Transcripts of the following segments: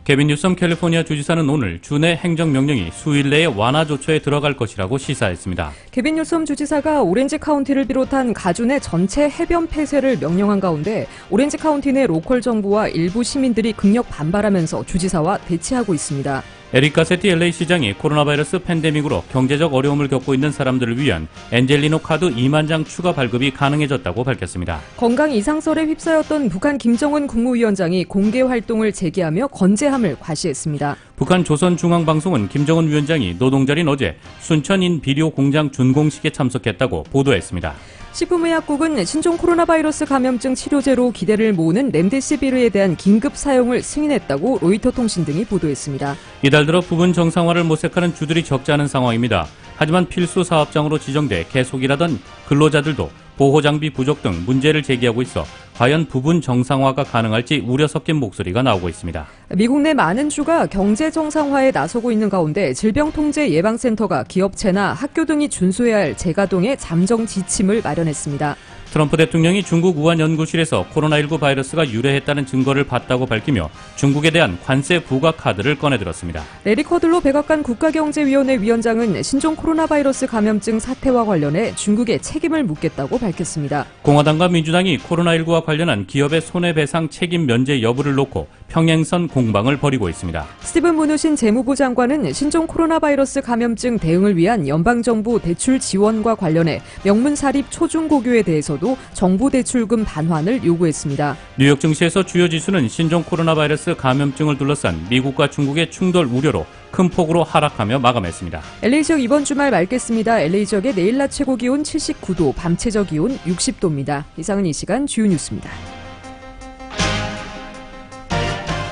개빈 뉴섬 캘리포니아 주지사는 오늘 주내 행정명령이 수일 내에 완화 조처에 들어갈 것이라고 시사했습니다. 개빈 뉴섬 주지사가 오렌지 카운티를 비롯한 가주 내 전체 해변 폐쇄를 명령한 가운데 오렌지 카운티 내 로컬 정부와 일부 시민들이 극력 반발하면서 주지사와 대치하고 있습니다. 에릭 가세티 LA 시장이 코로나 바이러스 팬데믹으로 경제적 어려움을 겪고 있는 사람들을 위한 엔젤리노 카드 2만 장 추가 발급이 가능해졌다고 밝혔습니다. 건강 이상설에 휩싸였던 북한 김정은 국무위원장이 공개 활동을 재개하며 건재함을 과시했습니다. 북한 조선중앙방송은 김정은 위원장이 노동절인 어제 순천인 비료 공장 준공식에 참석했다고 보도했습니다. 식품의약국은 신종 코로나 바이러스 감염증 치료제로 기대를 모으는 렘데시비르에 대한 긴급 사용을 승인했다고 로이터 통신 등이 보도했습니다. 이달 들어 부분 정상화를 모색하는 주들이 적지 않은 상황입니다. 하지만 필수 사업장으로 지정돼 계속 일하던 근로자들도 보호장비 부족 등 문제를 제기하고 있어 과연 부분 정상화가 가능할지 우려 섞인 목소리가 나오고 있습니다. 미국 내 많은 주가 경제 정상화에 나서고 있는 가운데 질병통제예방센터가 기업체나 학교 등이 준수해야 할 재가동의 잠정 지침을 마련했습니다. 트럼프 대통령이 중국 우한 연구실에서 코로나19 바이러스가 유래했다는 증거를 봤다고 밝히며 중국에 대한 관세 부과 카드를 꺼내들었습니다. 레리 커들로 백악관 국가경제위원회 위원장은 신종 코로나 바이러스 감염증 사태와 관련해 중국에 책임을 묻겠다고 밝혔습니다. 공화당과 민주당이 코로나19와 관련한 기업의 손해배상 책임 면제 여부를 놓고 평행선 공방을 벌이고 있습니다. 스티븐 무누신 재무부 장관은 신종 코로나 바이러스 감염증 대응을 위한 연방정부 대출 지원과 관련해 명문사립 초중고교에 대해서도 정부 대출금 반환을 요구했습니다. 뉴욕 증시에서 주요 지수는 신종 코로나 바이러스 감염증을 둘러싼 미국과 중국의 충돌 우려로 큰 폭으로 하락하며 마감했습니다. LA 지역 이번 주말 맑겠습니다. LA 지역의 내일 낮 최고 기온 79도, 밤 최저 기온 60도입니다. 이상은 이 시간 주요 뉴스입니다.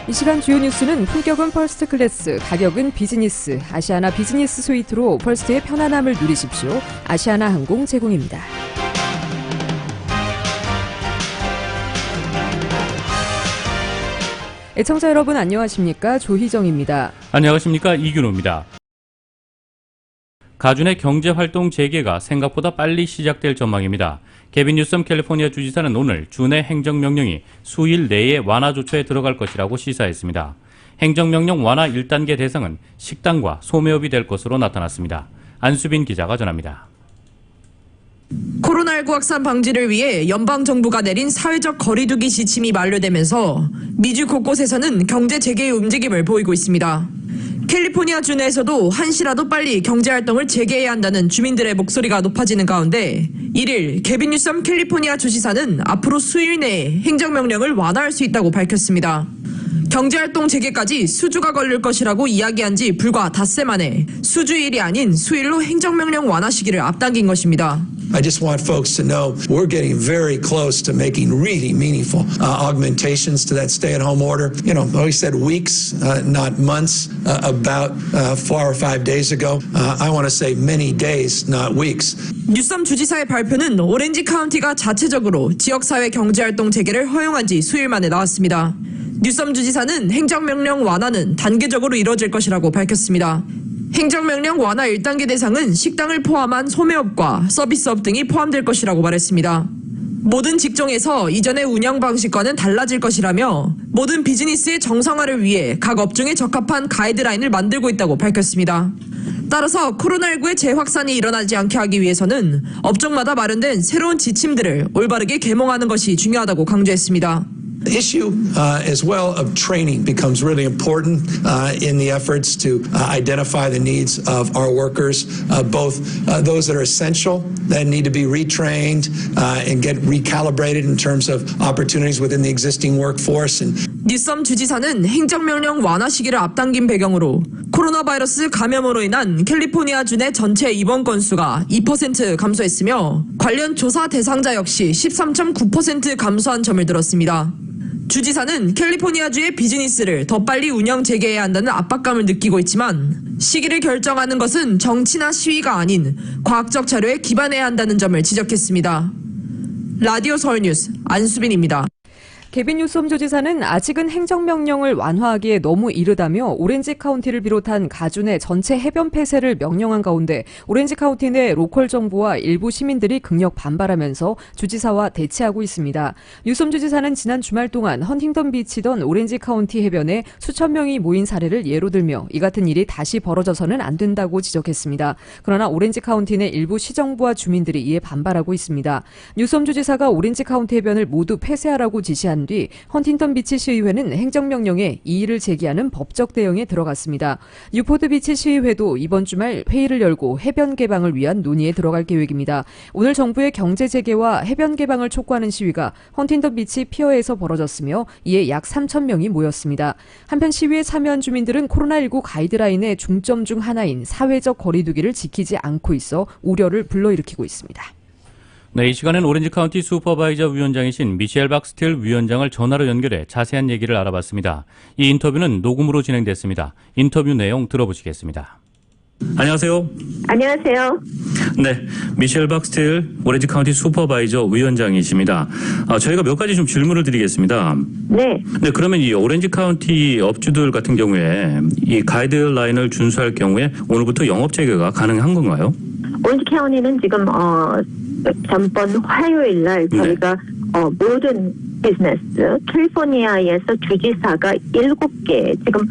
이 시간 주요 뉴스는 품격은 퍼스트 클래스, 가격은 비즈니스, 아시아나 비즈니스 스위트로 퍼스트의 편안함을 누리십시오. 아시아나 항공 제공입니다. 애청자 여러분 안녕하십니까? 조희정입니다. 안녕하십니까? 이균호입니다. 가주 내 경제활동 재개가 생각보다 빨리 시작될 전망입니다. 개빈 뉴섬 캘리포니아 주지사는 오늘 주내 행정명령이 수일 내에 완화 조처에 들어갈 것이라고 시사했습니다. 행정명령 완화 1단계 대상은 식당과 소매업이 될 것으로 나타났습니다. 안수빈 기자가 전합니다. 코로나19 확산 방지를 위해 연방정부가 내린 사회적 거리두기 지침이 만료되면서 미주 곳곳에서는 경제 재개의 움직임을 보이고 있습니다. 캘리포니아 주 내에서도 한시라도 빨리 경제활동을 재개해야 한다는 주민들의 목소리가 높아지는 가운데 1일 개빈 뉴섬 캘리포니아 주지사는 앞으로 수일 내에 행정명령을 완화할 수 있다고 밝혔습니다. 경제활동 재개까지 수주가 걸릴 것이라고 이야기한 지 불과 닷새 만에 수주일이 아닌 수일로 행정명령 완화 시기를 앞당긴 것입니다. I just want folks to know we're getting very close to making really meaningful augmentations to that stay-at-home order. You know, we said weeks, not months, about 4 or 5 days ago. I want to say many days, not weeks. 뉴섬 주지사의 발표는 오렌지 카운티가 자체적으로 지역사회 경제활동 재개를 허용한 지 수일 만에 나왔습니다. 뉴섬 주지사는 행정명령 완화는 단계적으로 이뤄질 것이라고 밝혔습니다. 행정명령 완화 1단계 대상은 식당을 포함한 소매업과 서비스업 등이 포함될 것이라고 말했습니다. 모든 직종에서 이전의 운영 방식과는 달라질 것이라며 모든 비즈니스의 정상화를 위해 각 업종에 적합한 가이드라인을 만들고 있다고 밝혔습니다. 따라서 코로나19의 재확산이 일어나지 않게 하기 위해서는 업종마다 마련된 새로운 지침들을 올바르게 계몽하는 것이 중요하다고 강조했습니다. The issue as well of training becomes really important in the efforts to identify the needs of our workers, both those that are essential that need to be retrained and get recalibrated in terms of opportunities within the existing workforce. 뉴섬 주지사는 행정명령 완화 시기를 앞당긴 배경으로 코로나 바이러스 감염으로 인한 캘리포니아주 내 전체 입원 건수가 2% 감소했으며 관련 조사 대상자 역시 13.9% 감소한 점을 들었습니다. 주지사는 캘리포니아주의 비즈니스를 더 빨리 운영 재개해야 한다는 압박감을 느끼고 있지만 시기를 결정하는 것은 정치나 시위가 아닌 과학적 자료에 기반해야 한다는 점을 지적했습니다. 라디오 서울뉴스 안수빈입니다. 개빈 뉴섬 주지사는 아직은 행정명령을 완화하기에 너무 이르다며 오렌지 카운티를 비롯한 가주 내 전체 해변 폐쇄를 명령한 가운데 오렌지 카운티 내 로컬 정부와 일부 시민들이 극력 반발하면서 주지사와 대치하고 있습니다. 뉴섬 주지사는 지난 주말 동안 헌팅턴 비치던 오렌지 카운티 해변에 수천 명이 모인 사례를 예로 들며 이 같은 일이 다시 벌어져서는 안 된다고 지적했습니다. 그러나 오렌지 카운티 내 일부 시정부와 주민들이 이에 반발하고 있습니다. 뉴섬 주지사가 오렌지 카운티 해변을 모두 폐쇄하라고 지시한 뒤 헌팅턴 비치 시의회는 행정명령에 이의를 제기하는 법적 대응에 들어갔습니다. 뉴포드 비치 시의회도 이번 주말 회의를 열고 해변 개방을 위한 논의에 들어갈 계획입니다. 오늘 정부의 경제 재개와 해변 개방을 촉구하는 시위가 헌팅턴 비치 피어에서 벌어졌으며 이에 약 3천 명이 모였습니다. 한편 시위에 참여한 주민들은 코로나19 가이드라인의 중점 중 하나인 사회적 거리두기를 지키지 않고 있어 우려를 불러일으키고 있습니다. 네, 이 시간엔 오렌지 카운티 슈퍼바이저 위원장이신 미셸 박스틸 위원장을 전화로 연결해 자세한 얘기를 알아봤습니다. 이 인터뷰는 녹음으로 진행됐습니다. 인터뷰 내용 들어보시겠습니다. 안녕하세요. 안녕하세요. 네, 미셸 박스틸 오렌지 카운티 슈퍼바이저 위원장이십니다. 저희가 몇 가지 좀 질문을 드리겠습니다. 네. 네, 그러면 이 오렌지 카운티 업주들 같은 경우에 이 가이드라인을 준수할 경우에 오늘부터 영업 재개가 가능한 건가요? 오렌지 카운티는 지금 전번 화요일 날 저희가 모든 비즈니스 캘리포니아에서 주지사가 7개 지금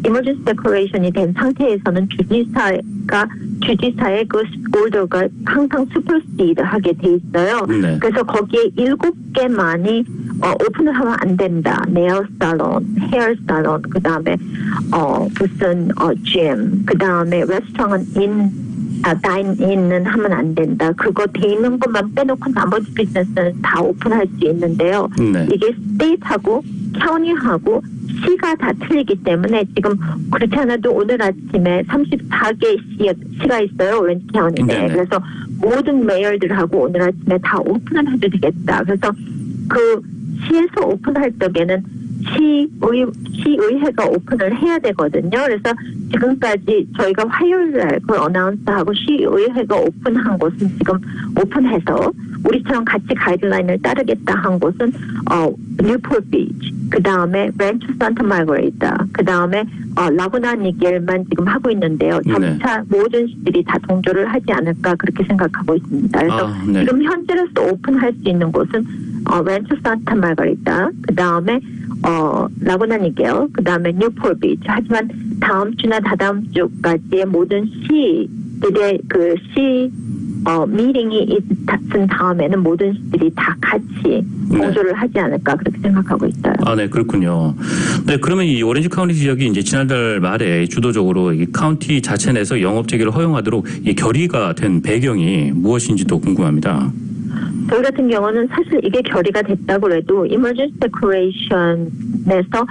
emergency declaration이 된 상태에서는 주지사의 그 오더가 항상 supersede 하게 돼 있어요. 네. 그래서 거기에 7개만이 오픈을 하면 안 된다. 네일 살론, 헤어 살론, 그 다음에 무슨 gym, 그 다음에 레스토랑은 다인인은 하면 안 된다. 그거 돼 있는 것만 빼놓고 나머지 비즈니스는 다 오픈할 수 있는데요. 네. 이게 스테이트하고 카운티하고 시가 다 틀리기 때문에 지금 그렇지 않아도 오늘 아침에 34개 시가 있어요. 오렌지 카운티에. 네. 그래서 모든 메이어들하고 오늘 아침에 다 오픈을 해도 되겠다. 그래서 그 시에서 오픈할 적에는 시의회가 오픈을 해야 되거든요. 그래서 지금까지 저희가 화요일날 그걸 어나운스하고 시의회가 오픈한 곳은 지금 오픈해서 우리처럼 같이 가이드라인을 따르겠다 한 곳은 뉴포트 비치, 그 다음에 렌처 산타 마르가리타, 그 다음에 라구나 니겔만 지금 하고 있는데요. 점차 모든 시들이 다 동조를 하지 않을까 그렇게 생각하고 있습니다. 그래서 네. 지금 현재로서 오픈할 수 있는 곳은 렌처 산타 마르가리타, 그 다음에 라구나 니겔, 그 다음에 뉴포트 비치. 하지만 다음 주나 다다음 주까지의 모든 시들의 미팅이 있은 다음에는 모든 시들이 다 같이 공조를 하지 않을까 그렇게 생각하고 있어요. 네, 그렇군요. 네, 그러면 이 오렌지 카운티 지역이 이제 지난달 말에 주도적으로 이 카운티 자체 내에서 영업 재개를 허용하도록 이 결의가 된 배경이 무엇인지도 궁금합니다. 저희 같은 경우는 사실 이게 결의가 됐다고 해도 emergency declaration에서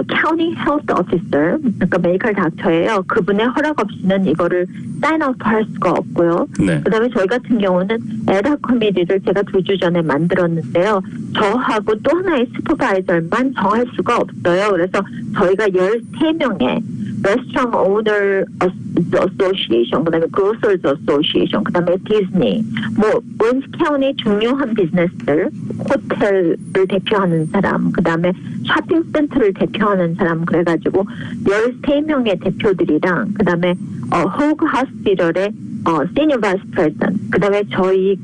county health officer, 그러니까 메디컬 닥터예요. 그분의 허락 없이는 이거를 사인아웃 할 수가 없고요. 네. 그다음에 저희 같은 경우는 에다 커미디를 제가 2주 전에 만들었는데요. 저하고 또 하나의 슈퍼바이저만 정할 수가 없어요. 그래서 저희가 13명의 Restaurant Owner Association, 그다음에 Grocers Association, 그다음에 디즈니, 오렌지 카운티 중요한 비즈니스들, 호텔을 대표하는 사람, 그다음에 쇼핑센터를 대표하는 사람, 그래가지고 13명의 대표들이랑 그다음에 호그 호스피털의 Senior Vice President, 그다음에 저희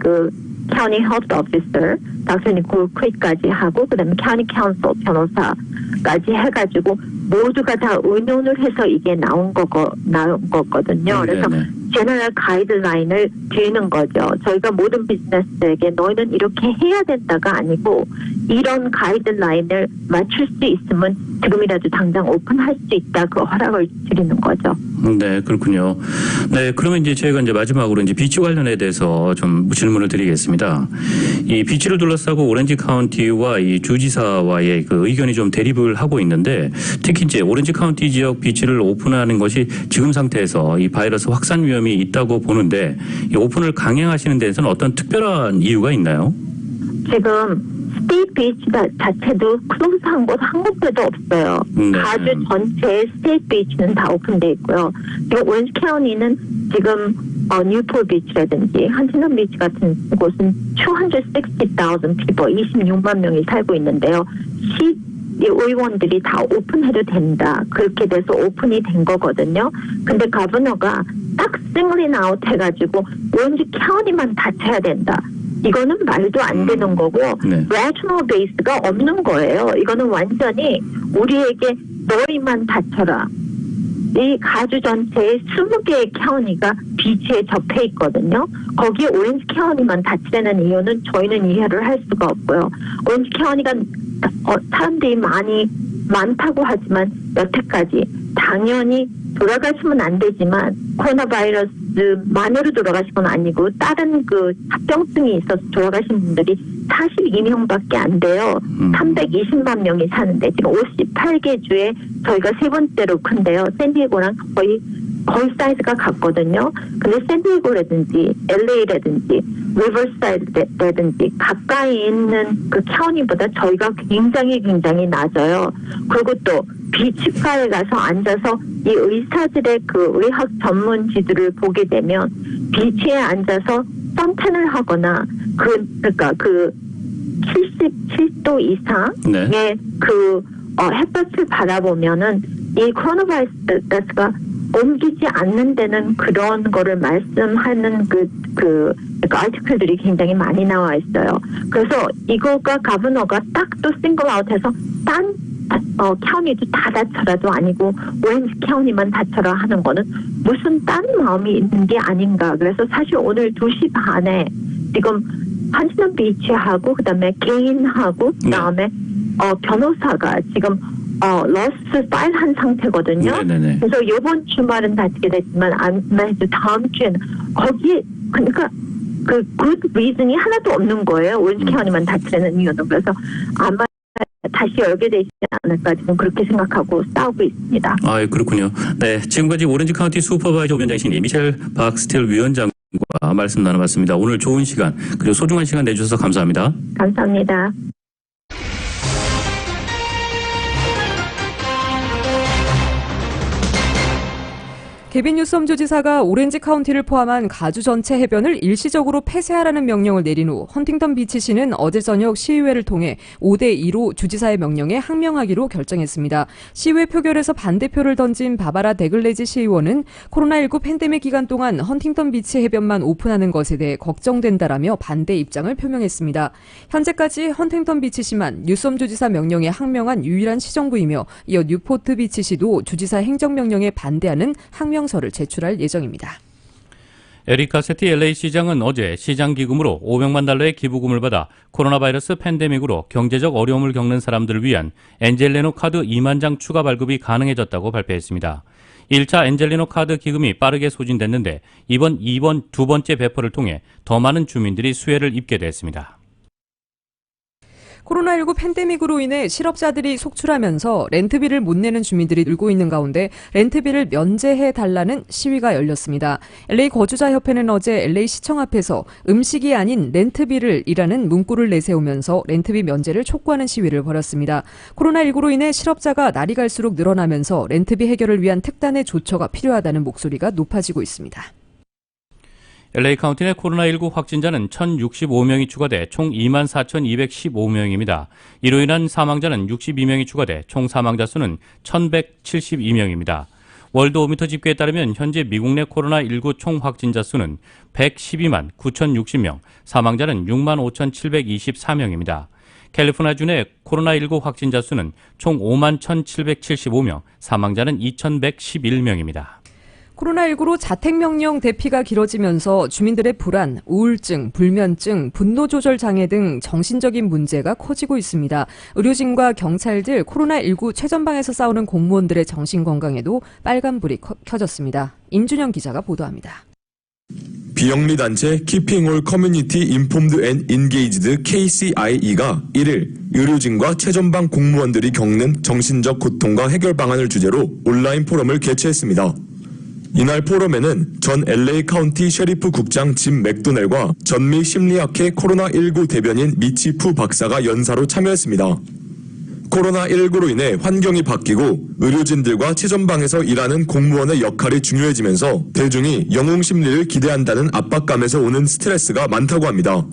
County Health Officer, 닥터 니콜 크릭까지 하고 그다음에 County Counsel 변호사까지 해가지고 모두가 다 의논을 해서 이게 나온 거거든요. 그래서 제너럴 가이드라인을 드리는 거죠. 저희가 모든 비즈니스에게 너희는 이렇게 해야 된다가 아니고 이런 가이드라인을 맞출 수 있으면 지금이라도 당장 오픈할 수 있다. 그 허락을 드리는 거죠. 네, 그렇군요. 네, 그러면 이제 저희가 이제 마지막으로 이제 비치 관련에 대해서 좀 질문을 드리겠습니다. 이 비치를 둘러싸고 오렌지 카운티와 이 주지사와의 그 의견이 좀 대립을 하고 있는데 특히 이제 오렌지 카운티 지역 비치를 오픈하는 것이 지금 상태에서 이 바이러스 확산 위험이 있다고 보는데 이 오픈을 강행하시는 데에서는 어떤 특별한 이유가 있나요? 지금 스테이트 비치 자체도 클로즈한 곳 한 군데도 없어요. 네. 가주 전체의 스테이트 비치는 다 오픈돼 있고요. 오렌지 카운티는 지금 뉴폴 비치라든지 헌팅턴 비치 같은 곳은 260,000 people, 26만 명이 살고 있는데요. 의원들이 다 오픈해도 된다. 그렇게 돼서 오픈이 된 거거든요. 근데 거버너가 딱 싱글인 아웃 해가지고 오렌지 카운티만 닫혀야 된다. 이거는 말도 안 되는 거고 레지널 베이스가 없는 거예요. 이거는 완전히 우리에게 너희만 닫혀라. 이 가주 전체에 20개의 카운티가 비치에 접해 있거든요. 거기에 오렌지 카운티만 닫히려는 이유는 저희는 이해를 할 수가 없고요. 오렌지 카운티가 사람들이 많다고 하지만 여태까지 당연히 돌아가시면 안 되지만 코로나 바이러스만으로 돌아가신 건 아니고 다른 그 합병증이 있어서 돌아가신 분들이 42명밖에 안 돼요. 320만 명이 사는데 지금 58개 주에 저희가 세 번째로 큰데요. 샌디에고랑 거의 사이즈가 같거든요. 근데 샌디에고라든지 LA라든지 리버사이드라든지 가까이 있는 그 카운티보다 저희가 굉장히 낮아요. 그리고 또 비치가에 가서 앉아서 이 의사들의 그 의학 전문지들을 보게 되면 비치에 앉아서 선탠을 하거나 그러니까 그 77도 이상의 그 햇볕을 바라보면은 이 코로나 바이러스가 옮기지 않는 데는 그런 거를 말씀하는 그 아티클들이 굉장히 많이 나와 있어요. 그래서 이거가 가버너가 딱 또 싱글 아웃해서 딴 카운티도 다 닫혀라도 아니고 오렌지 카운티만 닫혀라 하는 거는 무슨 딴 마음이 있는 게 아닌가. 그래서 사실 오늘 2시 반에 지금 헌팅턴 비치하고 그다음에 개인하고 그다음에 변호사가 지금 러스트 파일한 상태거든요. 네네네. 그래서 이번 주말은 닫히게 됐지만 아무래도 다음 주에는 거기에 그러니까 그 good reason이 하나도 없는 거예요. 오렌지 카운티만 닫히려는 이유는. 그래서 아마 다시 열게 되지 않을까 지금 그렇게 생각하고 싸우고 있습니다. 아, 그렇군요. 네, 지금까지 오렌지 카운티 슈퍼바이저 위원장이신 미셸 박스텔 위원장과 말씀 나눠봤습니다. 오늘 좋은 시간 그리고 소중한 시간 내주셔서 감사합니다. 감사합니다. 개빈 뉴섬 주지사가 오렌지 카운티를 포함한 가주 전체 해변을 일시적으로 폐쇄하라는 명령을 내린 후 헌팅턴 비치시는 어제 저녁 시의회를 통해 5대2로 주지사의 명령에 항명하기로 결정했습니다. 시의회 표결에서 반대표를 던진 바바라 데글레지 시의원은 코로나19 팬데믹 기간 동안 헌팅턴 비치 해변만 오픈하는 것에 대해 걱정된다라며 반대 입장을 표명했습니다. 현재까지 헌팅턴 비치시만 뉴섬 주지사 명령에 항명한 유일한 시정부이며 이어 뉴포트 비치시도 주지사 행정명령에 반대하는 항명서를 제출할 예정입니다. 에릭 가세티 LA 시장은 어제 시장 기금으로 $500만 달러의 기부금을 받아 코로나 바이러스 팬데믹으로 경제적 어려움을 겪는 사람들을 위한 엔젤레노 카드 2만 장 추가 발급이 가능해졌다고 발표했습니다. 1차 엔젤레노 카드 기금이 빠르게 소진됐는데 이번 두 번째 배포를 통해 더 많은 주민들이 수혜를 입게 됐습니다. 코로나19 팬데믹으로 인해 실업자들이 속출하면서 렌트비를 못 내는 주민들이 늘고 있는 가운데 렌트비를 면제해달라는 시위가 열렸습니다. LA 거주자협회는 어제 LA 시청 앞에서 음식이 아닌 렌트비를 이라는 문구를 내세우면서 렌트비 면제를 촉구하는 시위를 벌였습니다. 코로나19로 인해 실업자가 날이 갈수록 늘어나면서 렌트비 해결을 위한 특단의 조처가 필요하다는 목소리가 높아지고 있습니다. LA 카운티 내 코로나19 확진자는 1,065명이 추가돼 총 24,215명입니다. 이로 인한 사망자는 62명이 추가돼 총 사망자 수는 1,172명입니다. 월드 오미터 집계에 따르면 현재 미국 내 코로나19 총 확진자 수는 112만 9,060명, 사망자는 6만 5,724명입니다. 캘리포니아주 내 코로나19 확진자 수는 총 5만 1,775명, 사망자는 2,111명입니다. 코로나19로 자택명령 대피가 길어지면서 주민들의 불안, 우울증, 불면증, 분노조절 장애 등 정신적인 문제가 커지고 있습니다. 의료진과 경찰들, 코로나19 최전방에서 싸우는 공무원들의 정신건강에도 빨간불이 켜졌습니다. 임준영 기자가 보도합니다. 비영리 단체 Keeping All Community Informed and Engaged KCIE가 1일 의료진과 최전방 공무원들이 겪는 정신적 고통과 해결 방안을 주제로 온라인 포럼을 개최했습니다. 이날 포럼에는 전 LA 카운티 셰리프 국장 짐 맥도넬과 전미 심리학회 코로나19 대변인 미치 푸 박사가 연사로 참여했습니다. 코로나19로 인해 환경이 바뀌고 의료진들과 최전방에서 일하는 공무원의 역할이 중요해지면서 대중이 영웅 심리를 기대한다는 압박감에서 오는 스트레스가 많다고 합니다.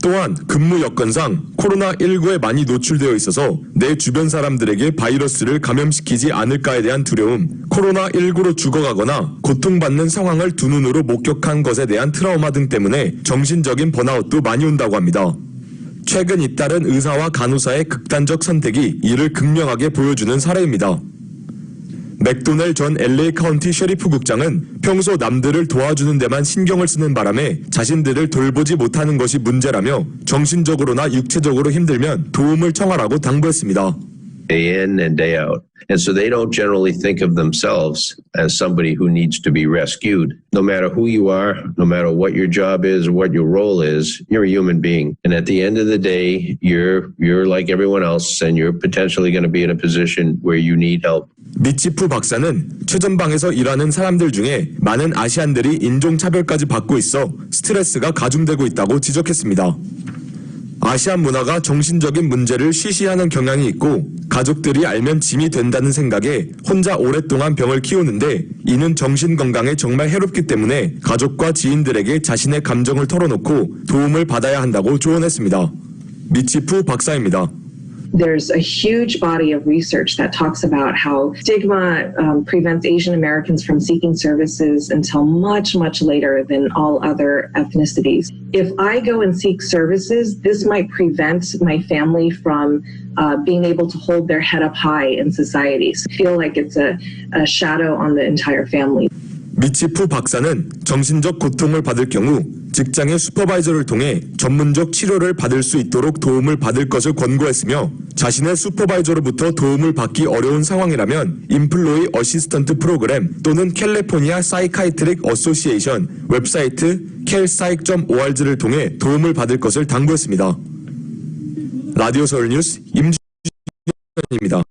또한 근무 여건상 코로나19에 많이 노출되어 있어서 내 주변 사람들에게 바이러스를 감염시키지 않을까에 대한 두려움, 코로나19로 죽어가거나 고통받는 상황을 두 눈으로 목격한 것에 대한 트라우마 등 때문에 정신적인 번아웃도 많이 온다고 합니다. 최근 잇따른 의사와 간호사의 극단적 선택이 이를 극명하게 보여주는 사례입니다. 맥도넬 전 LA 카운티 셰리프 국장은 평소 남들을 도와주는 데만 신경을 쓰는 바람에 자신들을 돌보지 못하는 것이 문제라며 정신적으로나 육체적으로 힘들면 도움을 청하라고 당부했습니다. Day in and day out. And so they don't generally think of themselves as somebody who needs to be rescued. No matter who you are, no matter what your job is or what your role is, you're a human being. And at the end of the day, you're like everyone else and you're potentially going to be in a position where you need help. 미치프 박사는 최전방에서 일하는 사람들 중에 많은 아시안들이 인종차별까지 받고 있어 스트레스가 가중되고 있다고 지적했습니다. 아시안 문화가 정신적인 문제를 쉬쉬하는 경향이 있고 가족들이 알면 짐이 된다는 생각에 혼자 오랫동안 병을 키우는데 이는 정신 건강에 정말 해롭기 때문에 가족과 지인들에게 자신의 감정을 털어놓고 도움을 받아야 한다고 조언했습니다. 미치프 박사입니다. There's a huge body of research that talks about how stigma prevents Asian Americans from seeking services until much, much later than all other ethnicities. If I go and seek services, this might prevent my family from being able to hold their head up high in society. So I feel like it's a shadow on the entire family. 미치프 박사는 정신적 고통을 받을 경우 직장의 슈퍼바이저를 통해 전문적 치료를 받을 수 있도록 도움을 받을 것을 권고했으며 자신의 슈퍼바이저로부터 도움을 받기 어려운 상황이라면 인플로이 어시스턴트 프로그램 또는 캘리포니아 사이카이트릭 어소시에이션 웹사이트 calpsych.org를 통해 도움을 받을 것을 당부했습니다. 라디오 서울 뉴스 임준입니다.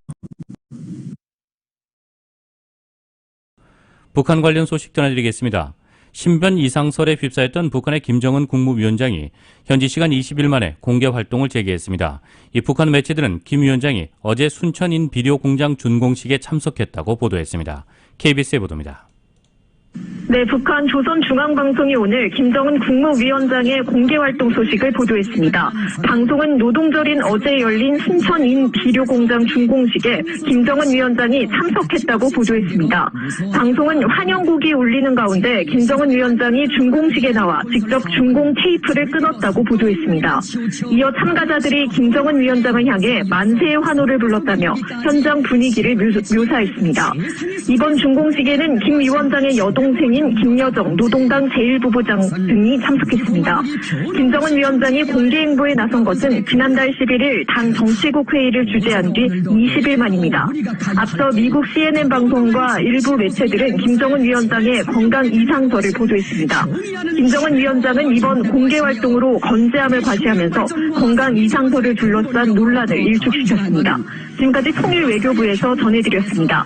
북한 관련 소식 전해드리겠습니다. 신변 이상설에 휩싸였던 북한의 김정은 국무위원장이 현지 시간 20일 만에 공개 활동을 재개했습니다. 이 북한 매체들은 김 위원장이 어제 순천인 비료 공장 준공식에 참석했다고 보도했습니다. KBS의 보도입니다. 네, 북한 조선중앙방송이 오늘 김정은 국무위원장의 공개활동 소식을 보도했습니다. 방송은 노동절인 어제 열린 순천인 비료공장 준공식에 김정은 위원장이 참석했다고 보도했습니다. 방송은 환영곡이 울리는 가운데 김정은 위원장이 준공식에 나와 직접 준공 테이프를 끊었다고 보도했습니다. 이어 참가자들이 김정은 위원장을 향해 만세의 환호를 불렀다며 현장 분위기를 묘사했습니다. 이번 준공식에는 김 위원장의 여동생인 김여정 노동당 제1부부장 등이 참석했습니다. 김정은 위원장이 공개 행보에 나선 것은 지난달 11일 당 정치국 회의를 주재한 뒤 20일 만입니다. 앞서 미국 CNN 방송과 일부 매체들은 김정은 위원장의 건강 이상설을 보도했습니다. 김정은 위원장은 이번 공개 활동으로 건재함을 과시하면서 건강 이상설을 둘러싼 논란을 일축시켰습니다. 지금까지 통일외교부에서 전해드렸습니다.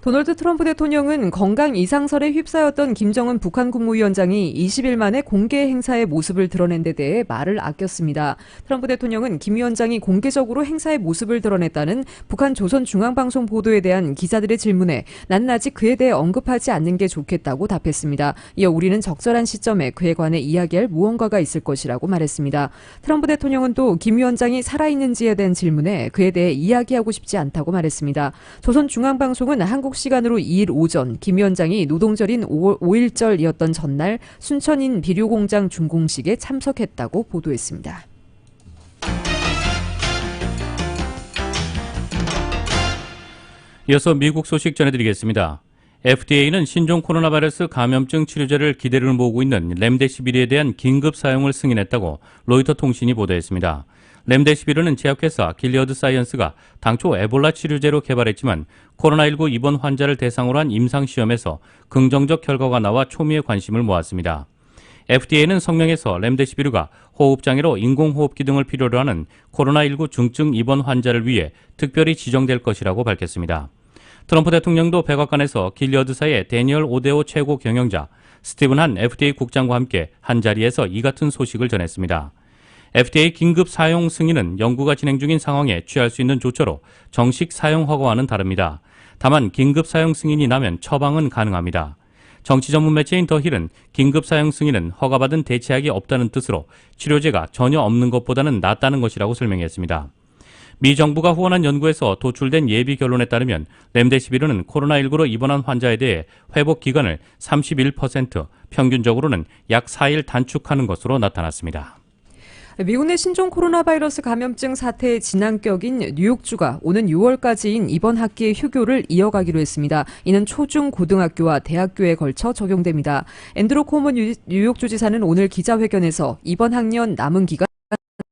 도널드 트럼프 대통령은 건강 이상설에 휩싸였던 김정은 북한 국무위원장이 20일 만에 공개 행사의 모습을 드러낸 데 대해 말을 아꼈습니다. 트럼프 대통령은 김 위원장이 공개적으로 행사의 모습을 드러냈다는 북한 조선중앙방송 보도에 대한 기자들의 질문에 나는 아직 그에 대해 언급하지 않는 게 좋겠다고 답했습니다. 이어 우리는 적절한 시점에 그에 관해 이야기할 무언가가 있을 것이라고 말했습니다. 트럼프 대통령은 또 김 위원장이 살아있는지에 대한 질문에 그에 대해 이야기하고 싶지 않다고 말했습니다. 조선중앙방송은 한국 시간으로 2일 오전 김 위원장이 노동절인 5.1절이었던 전날 순천인 비료공장 준공식에 참석했다고 보도했습니다. 이어서 미국 소식 전해드리겠습니다. FDA는 신종 코로나 바이러스 감염증 치료제를 기대를 모으고 있는 렘데시비르에 대한 긴급 사용을 승인했다고 로이터 통신이 보도했습니다. 렘데시비르는 제약회사 길리어드 사이언스가 당초 에볼라 치료제로 개발했지만 코로나19 입원 환자를 대상으로 한 임상시험에서 긍정적 결과가 나와 초미의 관심을 모았습니다. FDA는 성명에서 렘데시비르가 호흡장애로 인공호흡기 등을 필요로 하는 코로나19 중증 입원 환자를 위해 특별히 지정될 것이라고 밝혔습니다. 트럼프 대통령도 백악관에서 길리어드사의 데니얼 오데오 최고 경영자, 스티븐 한 FDA 국장과 함께 한자리에서 이 같은 소식을 전했습니다. FDA 긴급 사용 승인은 연구가 진행 중인 상황에 취할 수 있는 조처로 정식 사용 허가와는 다릅니다. 다만 긴급 사용 승인이 나면 처방은 가능합니다. 정치 전문 매체인 더힐은 긴급 사용 승인은 허가받은 대체약이 없다는 뜻으로 치료제가 전혀 없는 것보다는 낫다는 것이라고 설명했습니다. 미 정부가 후원한 연구에서 도출된 예비 결론에 따르면 렘데시비르는 코로나19로 입원한 환자에 대해 회복 기간을 31%, 평균적으로는 약 4일 단축하는 것으로 나타났습니다. 미국 내 신종 코로나 바이러스 감염증 사태의 진앙격인 뉴욕주가 오는 6월까지인 이번 학기의 휴교를 이어가기로 했습니다. 이는 초중 고등학교와 대학교에 걸쳐 적용됩니다. 앤드루 코모 뉴욕주 지사는 오늘 기자회견에서 이번 학년 남은 기간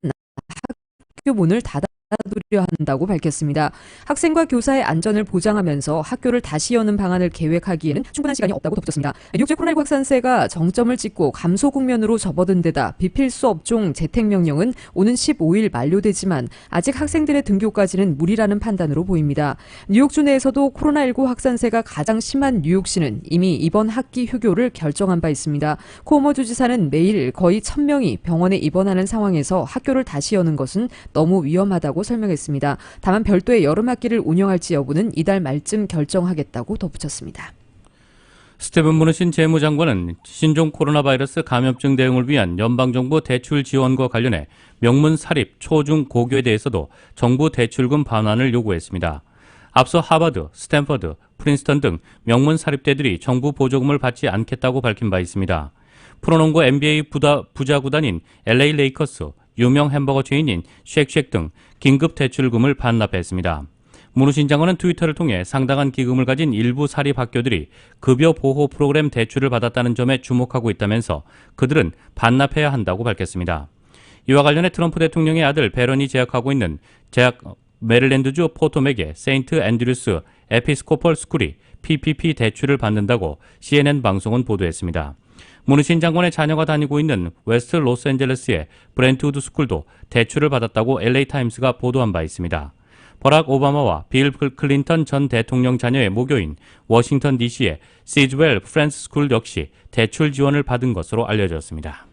학교 문을 닫아두려 한다고 밝혔습니다. 학생과 교사의 안전을 보장하면서 학교를 다시 여는 방안을 계획하기에는 충분한 시간이 없다고 덧붙였습니다. 뉴욕주 코로나19 확산세가 정점을 찍고 감소 국면으로 접어든 데다 비필수 업종 재택명령은 오는 15일 만료되지만 아직 학생들의 등교까지는 무리라는 판단으로 보입니다. 뉴욕주 내에서도 코로나19 확산세가 가장 심한 뉴욕시는 이미 이번 학기 휴교를 결정한 바 있습니다. 코모 주지사는 매일 거의 1,000명이 병원에 입원하는 상황에서 학교를 다시 여는 것은 너무 위험하다고 설명했습니다. 다만 별도의 여름 학기를 운영할지 여부는 이달 말쯤 결정하겠다고 덧붙였습니다. 스티븐 무누신 재무장관은 신종 코로나 바이러스 감염증 대응을 위한 연방정부 대출 지원과 관련해 명문 사립, 초중, 고교에 대해서도 정부 대출금 반환을 요구했습니다. 앞서 하버드, 스탠퍼드, 프린스턴 등 명문 사립대들이 정부 보조금을 받지 않겠다고 밝힌 바 있습니다. 프로농구 NBA 부자 구단인 LA 레이커스, 유명 햄버거 체인인 쉑쉑 등 긴급 대출금을 반납했습니다. 무누신 장관은 트위터를 통해 상당한 기금을 가진 일부 사립학교들이 급여 보호 프로그램 대출을 받았다는 점에 주목하고 있다면서 그들은 반납해야 한다고 밝혔습니다. 이와 관련해 트럼프 대통령의 아들 베런이 재학하고 있는 메릴랜드주 포토맥의 세인트 앤드류스 에피스코펄 스쿨이 PPP 대출을 받는다고 CNN 방송은 보도했습니다. 무누신 장관의 자녀가 다니고 있는 웨스트 로스앤젤레스의 브렌트우드 스쿨도 대출을 받았다고 LA타임스가 보도한 바 있습니다. 버락 오바마와 빌 클린턴 전 대통령 자녀의 모교인 워싱턴 DC의 시즈웰 프랜스 스쿨 역시 대출 지원을 받은 것으로 알려졌습니다.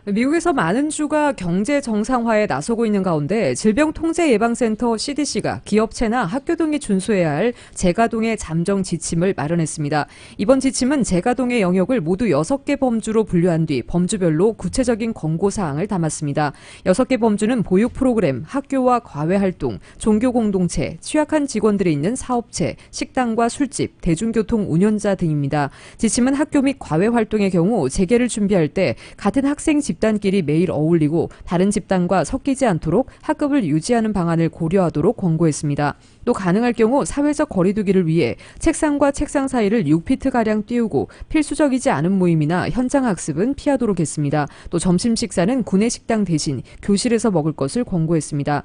미국에서 많은 주가 경제 정상화에 나서고 있는 가운데 질병통제예방센터 CDC가 기업체나 학교 등이 준수해야 할 재가동의 잠정 지침을 마련했습니다. 이번 지침은 재가동의 영역을 모두 6개 범주로 분류한 뒤 범주별로 구체적인 권고사항을 담았습니다. 6개 범주는 보육 프로그램, 학교와 과외활동, 종교공동체, 취약한 직원들이 있는 사업체, 식당과 술집, 대중교통 운전자 등입니다. 지침은 학교 및 과외활동의 경우 재개를 준비할 때 같은 학생 집단끼리 매일 어울리고 다른 집단과 섞이지 않도록 학급을 유지하는 방안을 고려하도록 권고했습니다. 또 가능할 경우 사회적 거리두기를 위해 책상과 책상 사이를 6피트가량 띄우고 필수적이지 않은 모임이나 현장 학습은 피하도록 했습니다. 또 점심 식사는 구내 식당 대신 교실에서 먹을 것을 권고했습니다.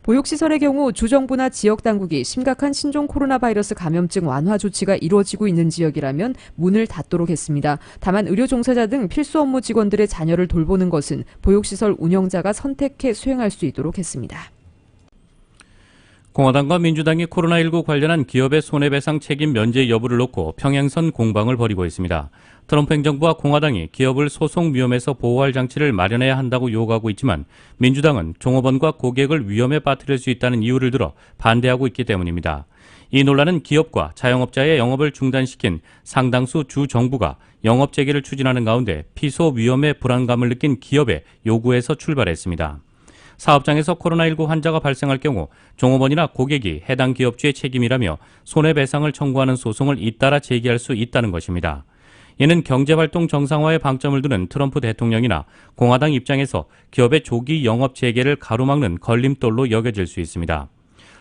보육시설의 경우 주정부나 지역당국이 심각한 신종 코로나 바이러스 감염증 완화 조치가 이루어지고 있는 지역이라면 문을 닫도록 했습니다. 다만 의료 종사자 등 필수 업무 직원들의 자녀를 돌보는 것은 보육시설 운영자가 선택해 수행할 수 있도록 했습니다. 공화당과 민주당이 코로나19 관련한 기업의 손해배상 책임 면제 여부를 놓고 평행선 공방을 벌이고 있습니다. 트럼프 행정부와 공화당이 기업을 소송 위험에서 보호할 장치를 마련해야 한다고 요구하고 있지만 민주당은 종업원과 고객을 위험에 빠뜨릴 수 있다는 이유를 들어 반대하고 있기 때문입니다. 이 논란은 기업과 자영업자의 영업을 중단시킨 상당수 주 정부가 영업 재개를 추진하는 가운데 피소 위험의 불안감을 느낀 기업의 요구에서 출발했습니다. 사업장에서 코로나19 환자가 발생할 경우 종업원이나 고객이 해당 기업주의 책임이라며 손해배상을 청구하는 소송을 잇따라 제기할 수 있다는 것입니다. 이는 경제활동 정상화에 방점을 두는 트럼프 대통령이나 공화당 입장에서 기업의 조기 영업 재개를 가로막는 걸림돌로 여겨질 수 있습니다.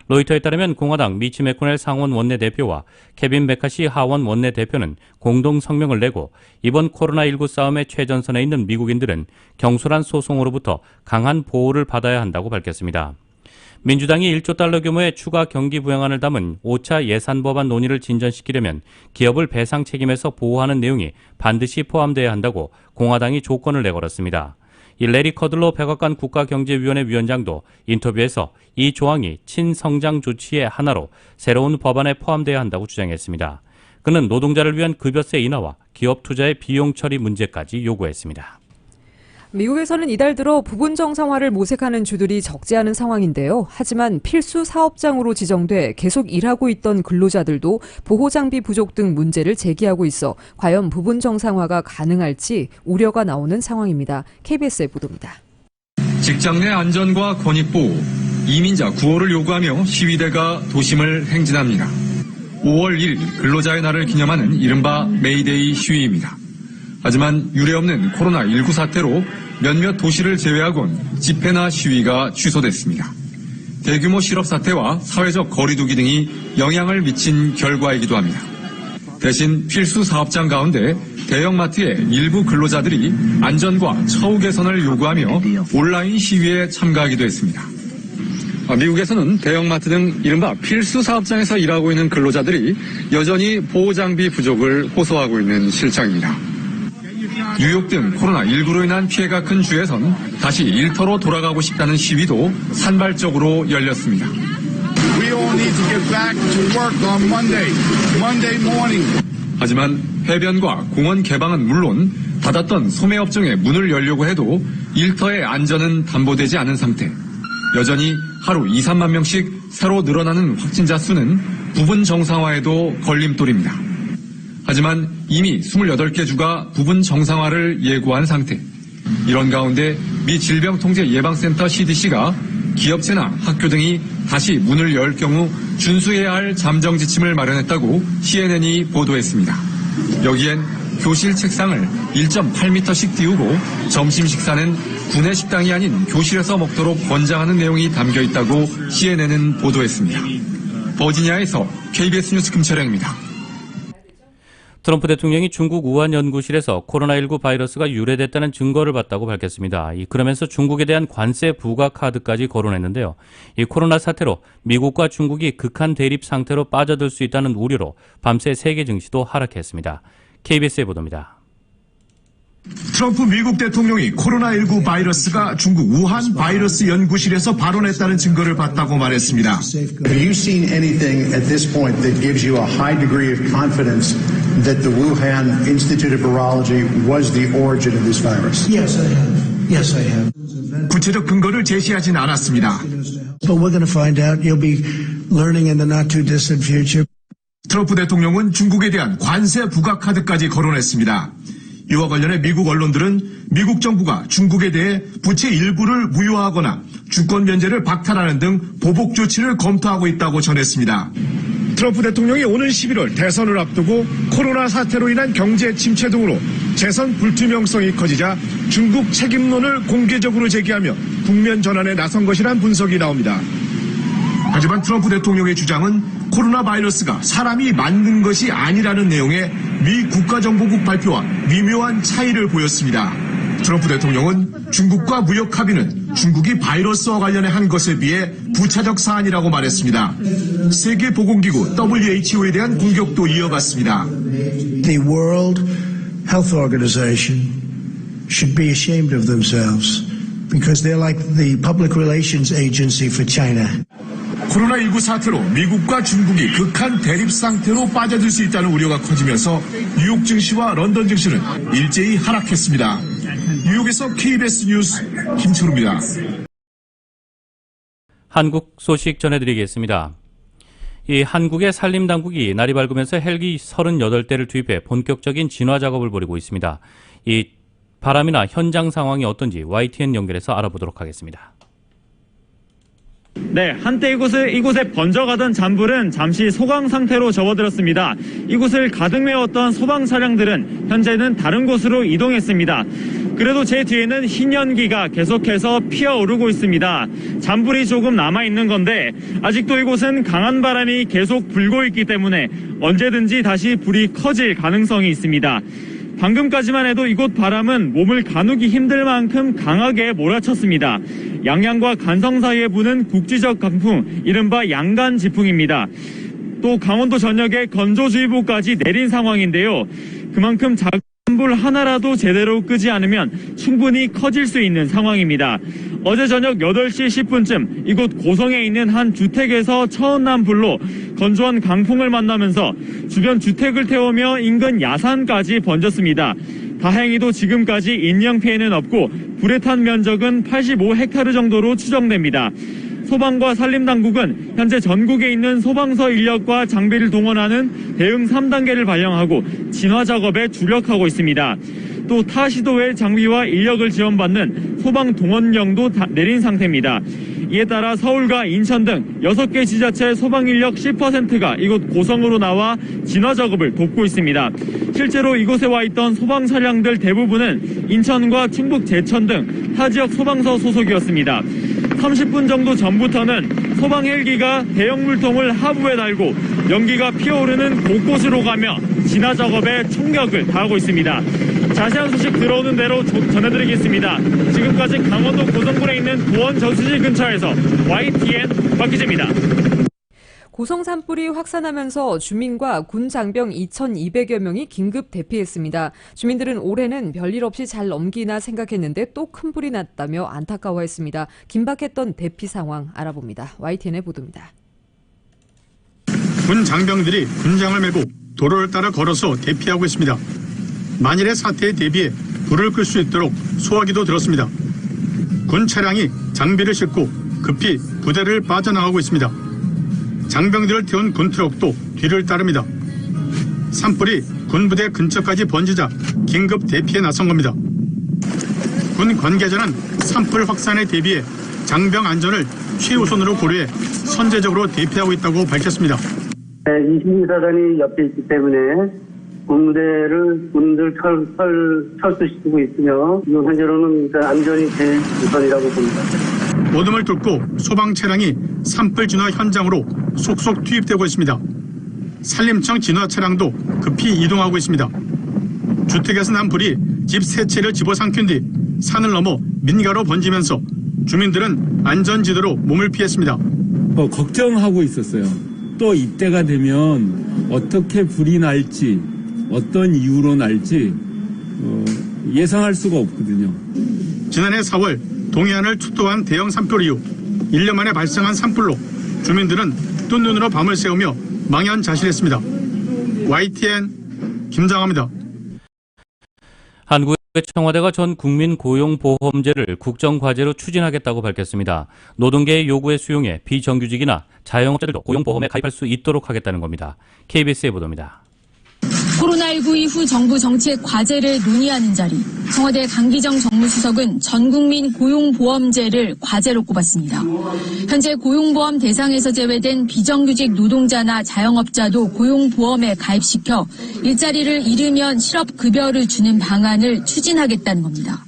로이터에 따르면 공화당 미치 매코넬 상원 원내대표와 케빈 메카시 하원 원내대표는 공동 성명을 내고 이번 코로나19 싸움의 최전선에 있는 미국인들은 경솔한 소송으로부터 강한 보호를 받아야 한다고 밝혔습니다. 민주당이 1조 달러 규모의 추가 경기 부양안을 담은 5차 예산 법안 논의를 진전시키려면 기업을 배상 책임에서 보호하는 내용이 반드시 포함돼야 한다고 공화당이 조건을 내걸었습니다. 이 레리 커들로 백악관 국가경제위원회 위원장도 인터뷰에서 이 조항이 친성장 조치의 하나로 새로운 법안에 포함돼야 한다고 주장했습니다. 그는 노동자를 위한 급여세 인하와 기업 투자의 비용 처리 문제까지 요구했습니다. 미국에서는 이달 들어 부분 정상화를 모색하는 주들이 적지 않은 상황인데요. 하지만 필수 사업장으로 지정돼 계속 일하고 있던 근로자들도 보호장비 부족 등 문제를 제기하고 있어 과연 부분 정상화가 가능할지 우려가 나오는 상황입니다. KBS의 보도입니다. 직장 내 안전과 권익보호, 이민자 구호를 요구하며 시위대가 도심을 행진합니다. 5월 1일 근로자의 날을 기념하는 이른바 메이데이 시위입니다. 하지만 유례없는 코로나19 사태로 몇몇 도시를 제외하곤 집회나 시위가 취소됐습니다. 대규모 실업 사태와 사회적 거리두기 등이 영향을 미친 결과이기도 합니다. 대신 필수 사업장 가운데 대형마트의 일부 근로자들이 안전과 처우 개선을 요구하며 온라인 시위에 참가하기도 했습니다. 미국에서는 대형마트 등 이른바 필수 사업장에서 일하고 있는 근로자들이 여전히 보호장비 부족을 호소하고 있는 실정입니다. 뉴욕 등 코로나19로 인한 피해가 큰 주에선 다시 일터로 돌아가고 싶다는 시위도 산발적으로 열렸습니다. We all need to get back to work on Monday morning. 하지만 해변과 공원 개방은 물론 닫았던 소매업종에 문을 열려고 해도 일터의 안전은 담보되지 않은 상태. 여전히 하루 2, 3만 명씩 새로 늘어나는 확진자 수는 부분 정상화에도 걸림돌입니다. 하지만 이미 28개 주가 부분 정상화를 예고한 상태. 이런 가운데 미 질병통제예방센터 CDC가 기업체나 학교 등이 다시 문을 열 경우 준수해야 할 잠정 지침을 마련했다고 CNN이 보도했습니다. 여기엔 교실 책상을 1.8m씩 띄우고 점심 식사는 구내 식당이 아닌 교실에서 먹도록 권장하는 내용이 담겨 있다고 CNN은 보도했습니다. 버지니아에서 KBS 뉴스 금철영입니다. 트럼프 대통령이 중국 우한 연구실에서 코로나19 바이러스가 유래됐다는 증거를 봤다고 밝혔습니다. 그러면서 중국에 대한 관세 부과 카드까지 거론했는데요. 이 코로나 사태로 미국과 중국이 극한 대립 상태로 빠져들 수 있다는 우려로 밤새 세계 증시도 하락했습니다. KBS의 보도입니다. 트럼프 미국 대통령이 코로나19 바이러스가 중국 우한 바이러스 연구실에서 발원했다는 증거를 봤다고 말했습니다. Have you seen anything at this point that gives you a high degree of confidence that the Wuhan Institute of Virology was the origin of this virus? Yes, I have. 구체적 근거를 제시하진 않았습니다. But we're going to find out. You'll be learning in the not too distant future. 트럼프 대통령은 중국에 대한 관세 부과 카드까지 거론했습니다. 이와 관련해 미국 언론들은 미국 정부가 중국에 대해 부채 일부를 무효화하거나 주권 면제를 박탈하는 등 보복 조치를 검토하고 있다고 전했습니다. 트럼프 대통령이 오는 11월 대선을 앞두고 코로나 사태로 인한 경제 침체 등으로 재선 불투명성이 커지자 중국 책임론을 공개적으로 제기하며 국면 전환에 나선 것이란 분석이 나옵니다. 하지만 트럼프 대통령의 주장은 코로나 바이러스가 사람이 만든 것이 아니라는 내용의 미 국가정보국 발표와 미묘한 차이를 보였습니다. 트럼프 대통령은 중국과 무역 합의는 중국이 바이러스와 관련해 한 것에 비해 부차적 사안이라고 말했습니다. 세계보건기구 WHO에 대한 공격도 이어갔습니다. The World Health Organization should be ashamed of themselves because they're like the public relations agency for China. 코로나19 사태로 미국과 중국이 극한 대립 상태로 빠져들 수 있다는 우려가 커지면서 뉴욕 증시와 런던 증시는 일제히 하락했습니다. 뉴욕에서 KBS 뉴스 김철우입니다. 한국 소식 전해드리겠습니다. 이 한국의 산림당국이 날이 밝으면서 헬기 38대를 투입해 본격적인 진화 작업을 벌이고 있습니다. 이 바람이나 현장 상황이 어떤지 YTN 연결해서 알아보도록 하겠습니다. 네, 한때 이곳에 번져가던 잔불은 잠시 소강 상태로 접어들었습니다. 이곳을 가득 메웠던 소방 차량들은 현재는 다른 곳으로 이동했습니다. 그래도 제 뒤에는 흰 연기가 계속해서 피어오르고 있습니다. 잔불이 조금 남아있는 건데 아직도 이곳은 강한 바람이 계속 불고 있기 때문에 언제든지 다시 불이 커질 가능성이 있습니다. 방금까지만 해도 이곳 바람은 몸을 가누기 힘들 만큼 강하게 몰아쳤습니다. 양양과 간성 사이에 부는 국지적 강풍, 이른바 양간지풍입니다. 또 강원도 전역에 건조주의보까지 내린 상황인데요. 그만큼 작은 불 하나라도 제대로 끄지 않으면 충분히 커질 수 있는 상황입니다. 어제 저녁 8시 10분쯤 이곳 고성에 있는 한 주택에서 처음 난 불로 건조한 강풍을 만나면서 주변 주택을 태우며 인근 야산까지 번졌습니다. 다행히도 지금까지 인명피해는 없고 불에 탄 면적은 85헥타르 정도로 추정됩니다. 소방과 산림당국은 현재 전국에 있는 소방서 인력과 장비를 동원하는 대응 3단계를 발령하고 진화 작업에 주력하고 있습니다. 또 타 시도의 장비와 인력을 지원받는 소방 동원령도 내린 상태입니다. 이에 따라 서울과 인천 등 6개 지자체 소방 인력 10%가 이곳 고성으로 나와 진화 작업을 돕고 있습니다. 실제로 이곳에 와 있던 소방 차량들 대부분은 인천과 충북 제천 등 타 지역 소방서 소속이었습니다. 30분 정도 전부터는 소방 헬기가 대형 물통을 하부에 달고 연기가 피어오르는 곳곳으로 가며 진화 작업에 총력을 다하고 있습니다. 자세한 소식 들어오는 대로 전해드리겠습니다. 지금까지 강원도 고성군에 있는 도원 저수지 근처에서 YTN 박기재입니다. 고성 산불이 확산하면서 주민과 군 장병 2,200여 명이 긴급 대피했습니다. 주민들은 올해는 별일 없이 잘 넘기나 생각했는데 또 큰 불이 났다며 안타까워했습니다. 긴박했던 대피 상황 알아봅니다. YTN의 보도입니다. 군 장병들이 군장을 메고 도로를 따라 걸어서 대피하고 있습니다. 만일의 사태에 대비해 불을 끌 수 있도록 소화기도 들었습니다. 군 차량이 장비를 싣고 급히 부대를 빠져나가고 있습니다. 장병들을 태운 군트럭도 뒤를 따릅니다. 산불이 군부대 근처까지 번지자 긴급 대피에 나선 겁니다. 군 관계자는 산불 확산에 대비해 장병 안전을 최우선으로 고려해 선제적으로 대피하고 있다고 밝혔습니다. 22사단이 옆에 있기 때문에 군부대를 군인들 철수시키고 있으며 지금 현재로는 안전이 제일 우선이라고 봅니다. 어둠을 뚫고 소방 차량이 산불 진화 현장으로 속속 투입되고 있습니다. 산림청 진화 차량도 급히 이동하고 있습니다. 주택에서 난 불이 집 세 채를 집어삼킨 뒤 산을 넘어 민가로 번지면서 주민들은 안전지대로 몸을 피했습니다. 걱정하고 있었어요. 또 이때가 되면 어떻게 불이 날지 어떤 이유로 날지 예상할 수가 없거든요. 지난해 4월 동해안을 축도한 대형 산불 이후 1년 만에 발생한 산불로 주민들은 뜬 눈으로 밤을 새우며 망연자실했습니다. YTN 김장합니다. 한국의 청와대가 전 국민 고용보험제를 국정과제로 추진하겠다고 밝혔습니다. 노동계의 요구에 수용해 비정규직이나 자영업자들도 고용보험에 가입할 수 있도록 하겠다는 겁니다. KBS의 보도입니다. 코로나19 이후 정부 정책 과제를 논의하는 자리. 청와대 강기정 정무수석은 전국민 고용보험제를 과제로 꼽았습니다. 현재 고용보험 대상에서 제외된 비정규직 노동자나 자영업자도 고용보험에 가입시켜 일자리를 잃으면 실업급여를 주는 방안을 추진하겠다는 겁니다.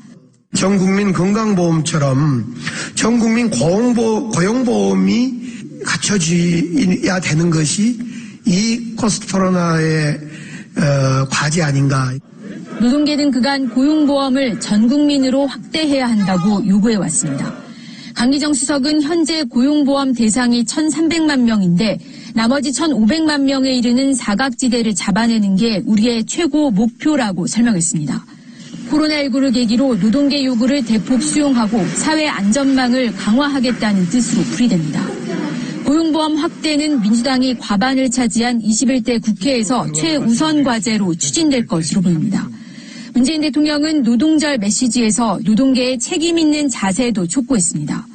전국민 건강보험처럼 전국민 고용보험이 갖춰져야 되는 것이 이 코스트 코로나의 과제 아닌가. 노동계는 그간 고용보험을 전 국민으로 확대해야 한다고 요구해왔습니다. 강기정 수석은 현재 고용보험 대상이 1,300만 명인데 나머지 1,500만 명에 이르는 사각지대를 잡아내는 게 우리의 최고 목표라고 설명했습니다. 코로나19를 계기로 노동계 요구를 대폭 수용하고 사회 안전망을 강화하겠다는 뜻으로 풀이됩니다. 고용보험 확대는 민주당이 과반을 차지한 21대 국회에서 최우선 과제로 추진될 것으로 보입니다. 문재인 대통령은 노동절 메시지에서 노동계의 책임 있는 자세도 촉구했습니다.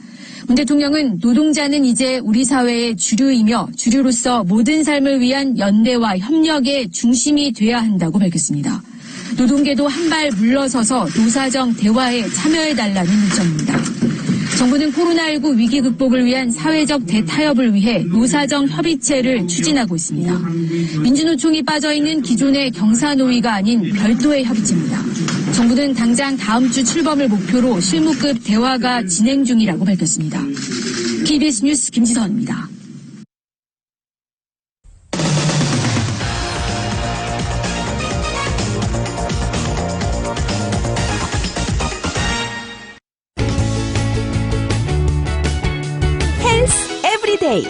문 대통령은 노동자는 이제 우리 사회의 주류이며 주류로서 모든 삶을 위한 연대와 협력의 중심이 돼야 한다고 밝혔습니다. 노동계도 한 발 물러서서 노사정 대화에 참여해달라는 요청입니다. 정부는 코로나19 위기 극복을 위한 사회적 대타협을 위해 노사정 협의체를 추진하고 있습니다. 민주노총이 빠져있는 기존의 경사노위가 아닌 별도의 협의체입니다. 정부는 당장 다음 주 출범을 목표로 실무급 대화가 진행 중이라고 밝혔습니다. KBS 뉴스 김지선입니다. 에브리데이.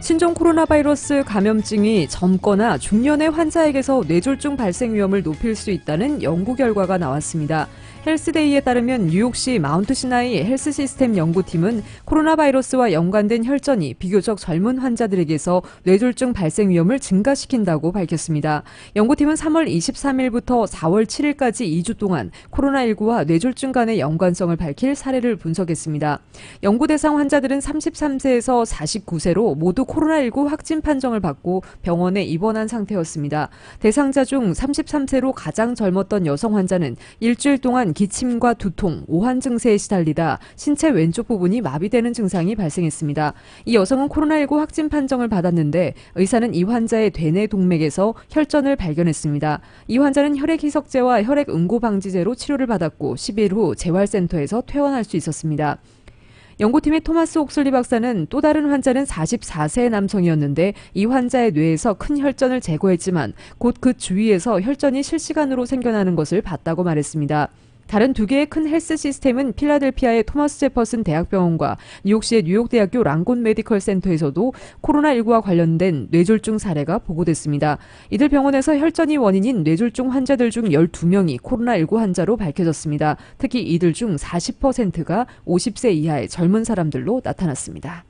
신종 코로나 바이러스 감염증이 젊거나 중년의 환자에게서 뇌졸중 발생 위험을 높일 수 있다는 연구 결과가 나왔습니다. 헬스데이에 따르면 뉴욕시 마운트 시나이 헬스 시스템 연구팀은 코로나 바이러스와 연관된 혈전이 비교적 젊은 환자들에게서 뇌졸중 발생 위험을 증가시킨다고 밝혔습니다. 연구팀은 3월 23일부터 4월 7일까지 2주 동안 코로나19와 뇌졸중 간의 연관성을 밝힐 사례를 분석했습니다. 연구 대상 환자들은 33세에서 49세로 모두 코로나19 확진 판정을 받고 병원에 입원한 상태였습니다. 대상자 중 33세로 가장 젊었던 여성 환자는 일주일 동안 기침과 두통, 오한 증세에 시달리다 신체 왼쪽 부분이 마비되는 증상이 발생했습니다. 이 여성은 코로나19 확진 판정을 받았는데 의사는 이 환자의 대뇌 동맥에서 혈전을 발견했습니다. 이 환자는 혈액 희석제와 혈액 응고 방지제로 치료를 받았고 10일 후 재활센터에서 퇴원할 수 있었습니다. 연구팀의 토마스 옥슬리 박사는 또 다른 환자는 44세의 남성이었는데 이 환자의 뇌에서 큰 혈전을 제거했지만 곧 그 주위에서 혈전이 실시간으로 생겨나는 것을 봤다고 말했습니다. 다른 두 개의 큰 헬스 시스템은 필라델피아의 토마스 제퍼슨 대학병원과 뉴욕시의 뉴욕대학교 랑곤 메디컬 센터에서도 코로나19와 관련된 뇌졸중 사례가 보고됐습니다. 이들 병원에서 혈전이 원인인 뇌졸중 환자들 중 12명이 코로나19 환자로 밝혀졌습니다. 특히 이들 중 40%가 50세 이하의 젊은 사람들로 나타났습니다.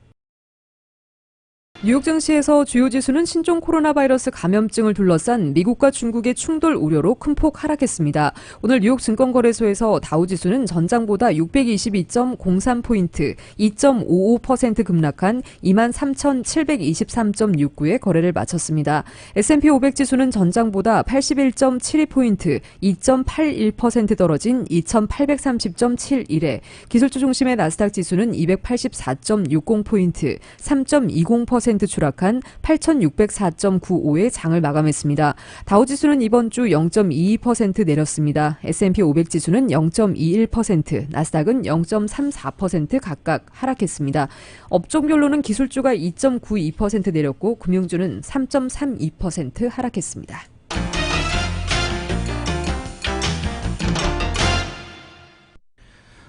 뉴욕 증시에서 주요 지수는 신종 코로나 바이러스 감염증을 둘러싼 미국과 중국의 충돌 우려로 큰 폭 하락했습니다. 오늘 뉴욕 증권거래소에서 다우지수는 전장보다 620.03포인트, 2.55% 급락한 23,723.69에 거래를 마쳤습니다. S&P 500 지수는 전장보다 81.72포인트, 2.81% 떨어진 2,830.71에 기술주 중심의 나스닥 지수는 284.60포인트, 3.20% 추락한 8,604.95의 장을 마감했습니다. 다우지수는 이번 주 0.22% 내렸습니다. S&P 500 지수는 0.21%, 나스닥은 0.34% 각각 하락했습니다. 업종별로는 기술주가 2.92% 내렸고 금융주는 3.32% 하락했습니다.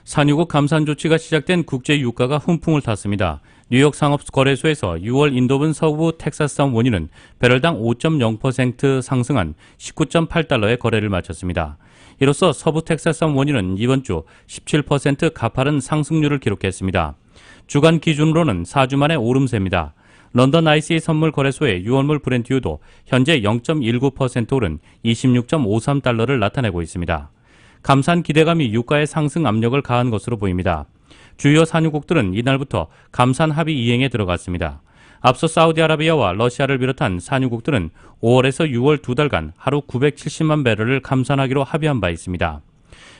산유국 감산 조치가 시작된 국제 유가가 훈풍을 탔습니다. 뉴욕 상업거래소에서 6월 인도분 서부 텍사스산 원유는 배럴당 5.0% 상승한 19.8달러에 거래를 마쳤습니다. 이로써 서부 텍사스산 원유는 이번 주 17% 가파른 상승률을 기록했습니다. 주간 기준으로는 4주 만에 오름세입니다. 런던 ICA 선물 거래소의 6월물 브렌트유도 현재 0.19% 오른 26.53달러를 나타내고 있습니다. 감산 기대감이 유가의 상승 압력을 가한 것으로 보입니다. 주요 산유국들은 이날부터 감산 합의 이행에 들어갔습니다. 앞서 사우디아라비아와 러시아를 비롯한 산유국들은 5월에서 6월 두 달간 하루 970만 배럴을 감산하기로 합의한 바 있습니다.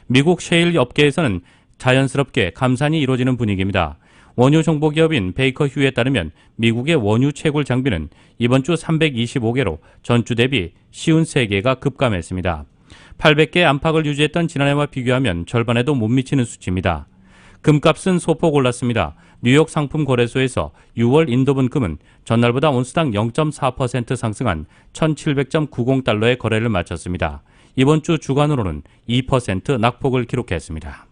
미국 셰일 업계에서는 자연스럽게 감산이 이루어지는 분위기입니다. 원유 정보기업인 베이커 휴에 따르면 미국의 원유 채굴 장비는 이번 주 325개로 전주 대비 53개가 급감했습니다. 800개 안팎을 유지했던 지난해와 비교하면 절반에도 못 미치는 수치입니다. 금값은 소폭 올랐습니다. 뉴욕 상품거래소에서 6월 인도분 금은 전날보다 온스당 0.4% 상승한 1,700.90달러의 거래를 마쳤습니다. 이번 주 주간으로는 2% 낙폭을 기록했습니다.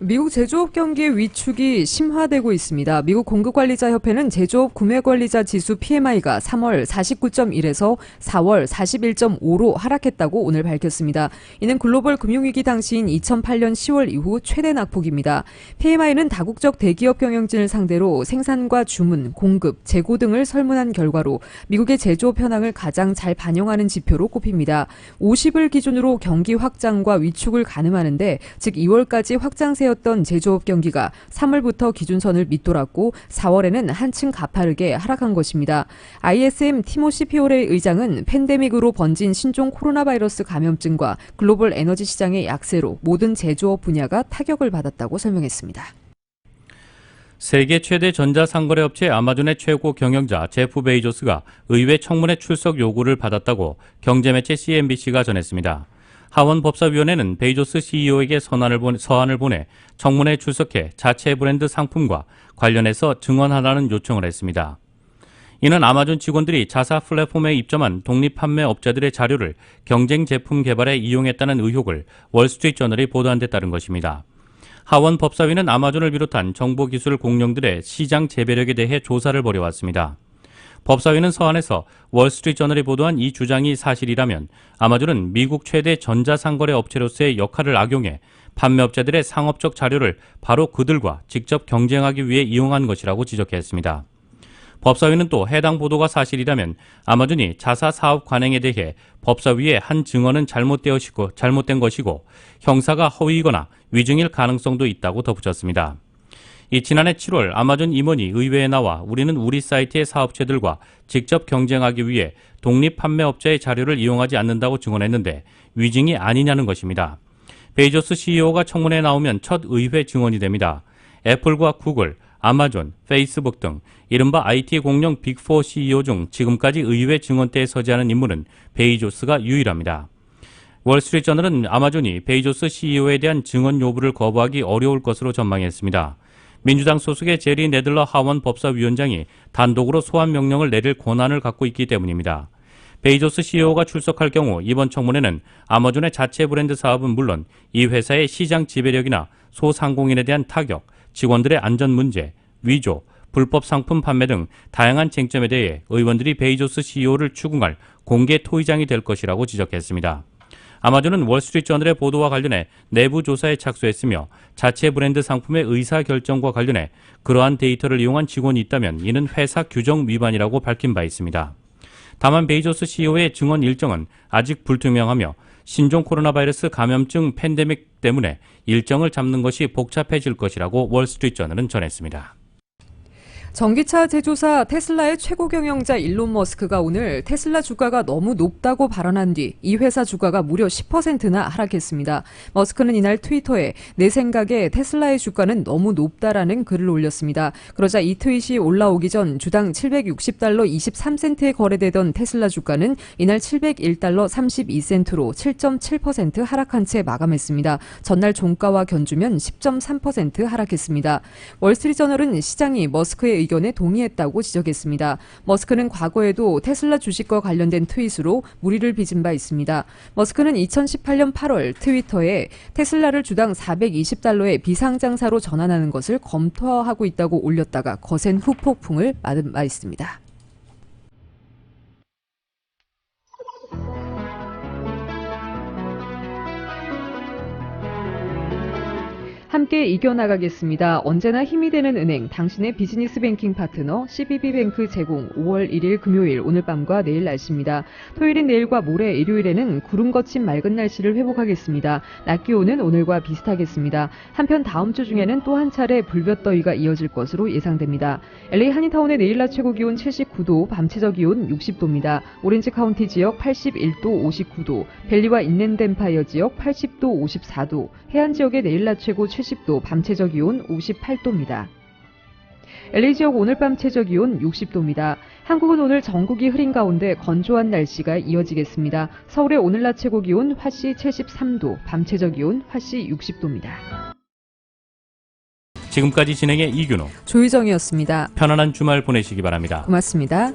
미국 제조업 경기 위축이 심화되고 있습니다. 미국 공급관리자협회는 제조업 구매관리자 지수 PMI가 3월 49.1에서 4월 41.5로 하락했다고 오늘 밝혔습니다. 이는 글로벌 금융위기 당시인 2008년 10월 이후 최대 낙폭입니다. PMI는 다국적 대기업 경영진을 상대로 생산과 주문, 공급, 재고 등을 설문한 결과로 미국의 제조업 현황을 가장 잘 반영하는 지표로 꼽힙니다. 50을 기준으로 경기 확장과 위축을 가늠하는데 즉 2월까지 확장세 던 제조업 경기가 3월부터 기준선을 밑돌았고 4월에는 한층 가파르게 하락한 것입니다. ISM 티모시 피오레 의장은 팬데믹으로 번진 신종 코로나 바이러스 감염증과 글로벌 에너지 시장의 약세로 모든 제조업 분야가 타격을 받았다고 설명했습니다. 세계 최대 전자상거래 업체 아마존의 최고 경영자 제프 베이조스가 의회 청문회 출석 요구를 받았다고 경제매체 CNBC가 전했습니다. 하원 법사위원회는 베이조스 CEO에게 서한을 보내 청문회에 출석해 자체 브랜드 상품과 관련해서 증언하라는 요청을 했습니다. 이는 아마존 직원들이 자사 플랫폼에 입점한 독립 판매 업자들의 자료를 경쟁 제품 개발에 이용했다는 의혹을 월스트리트저널이 보도한 데 따른 것입니다. 하원 법사위는 아마존을 비롯한 정보기술 공룡들의 시장 재배력에 대해 조사를 벌여왔습니다. 법사위는 서한에서 월스트리트저널이 보도한 이 주장이 사실이라면 아마존은 미국 최대 전자상거래 업체로서의 역할을 악용해 판매업자들의 상업적 자료를 바로 그들과 직접 경쟁하기 위해 이용한 것이라고 지적했습니다. 법사위는 또 해당 보도가 사실이라면 아마존이 자사 사업 관행에 대해 법사위의 한 증언은 잘못된 것이고 형사가 허위이거나 위증일 가능성도 있다고 덧붙였습니다. 지난해 7월 아마존 임원이 의회에 나와 우리는 우리 사이트의 사업체들과 직접 경쟁하기 위해 독립 판매업자의 자료를 이용하지 않는다고 증언했는데 위증이 아니냐는 것입니다. 베이조스 CEO가 청문회에 나오면 첫 의회 증언이 됩니다. 애플과 구글, 아마존, 페이스북 등 이른바 IT 공룡 빅4 CEO 중 지금까지 의회 증언대에 서지 않은 인물은 베이조스가 유일합니다. 월스트리트저널은 아마존이 베이조스 CEO에 대한 증언 요구를 거부하기 어려울 것으로 전망했습니다. 민주당 소속의 제리 네들러 하원 법사위원장이 단독으로 소환 명령을 내릴 권한을 갖고 있기 때문입니다. 베이조스 CEO가 출석할 경우 이번 청문회는 아마존의 자체 브랜드 사업은 물론 이 회사의 시장 지배력이나 소상공인에 대한 타격, 직원들의 안전 문제, 위조, 불법 상품 판매 등 다양한 쟁점에 대해 의원들이 베이조스 CEO를 추궁할 공개 토의장이 될 것이라고 지적했습니다. 아마존은 월스트리트저널의 보도와 관련해 내부 조사에 착수했으며 자체 브랜드 상품의 의사결정과 관련해 그러한 데이터를 이용한 직원이 있다면 이는 회사 규정 위반이라고 밝힌 바 있습니다. 다만 베이조스 CEO의 증언 일정은 아직 불투명하며 신종 코로나 바이러스 감염증 팬데믹 때문에 일정을 잡는 것이 복잡해질 것이라고 월스트리트저널은 전했습니다. 전기차 제조사 테슬라의 최고 경영자 일론 머스크가 오늘 테슬라 주가가 너무 높다고 발언한 뒤 이 회사 주가가 무려 10%나 하락했습니다. 머스크는 이날 트위터에 내 생각에 테슬라의 주가는 너무 높다라는 글을 올렸습니다. 그러자 이 트윗이 올라오기 전 주당 760달러 23센트에 거래되던 테슬라 주가는 이날 701달러 32센트로 7.7% 하락한 채 마감했습니다. 전날 종가와 견주면 10.3% 하락했습니다. 월스트리트저널은 시장이 머스크의 의견에 동의했다고 지적했습니다. 머스크는 과거에도 테슬라 주식과 관련된 트윗으로 물의를 빚은 바 있습니다. 머스크는 2018년 8월 트위터에 테슬라를 주당 420달러의 비상장사로 전환하는 것을 검토하고 있다고 올렸다가 거센 후폭풍을 맞은 바 있습니다. 함께 이겨나가겠습니다. 언제나 힘이 되는 은행, 당신의 비즈니스 뱅킹 파트너 CBB뱅크 제공 5월 1일 금요일 오늘 밤과 내일 날씨입니다. 토요일인 내일과 모레 일요일에는 구름 거친 맑은 날씨를 회복하겠습니다. 낮 기온은 오늘과 비슷하겠습니다. 한편 다음 주 중에는 또 한 차례 불볕더위가 이어질 것으로 예상됩니다. LA 한인타운의 내일 낮 최고 기온 79도, 밤 최저 기온 60도입니다. 오렌지 카운티 지역 81도, 59도, 벨리와 인랜드 엠파이어 지역 80도, 54도, 해안 지역의 내일 낮 최고 70도, 밤 최저 기온 58도입니다. LA 지역 오늘 밤 최저 기온 60도입니다. 한국은 오늘 전국이 흐린 가운데 건조한 날씨가 이어지겠습니다. 서울의 오늘 낮 최고 기온 화씨 73도, 밤 최저 기온 화씨 60도입니다. 지금까지 진행의 이균호, 조유정이었습니다. 편안한 주말 보내시기 바랍니다. 고맙습니다.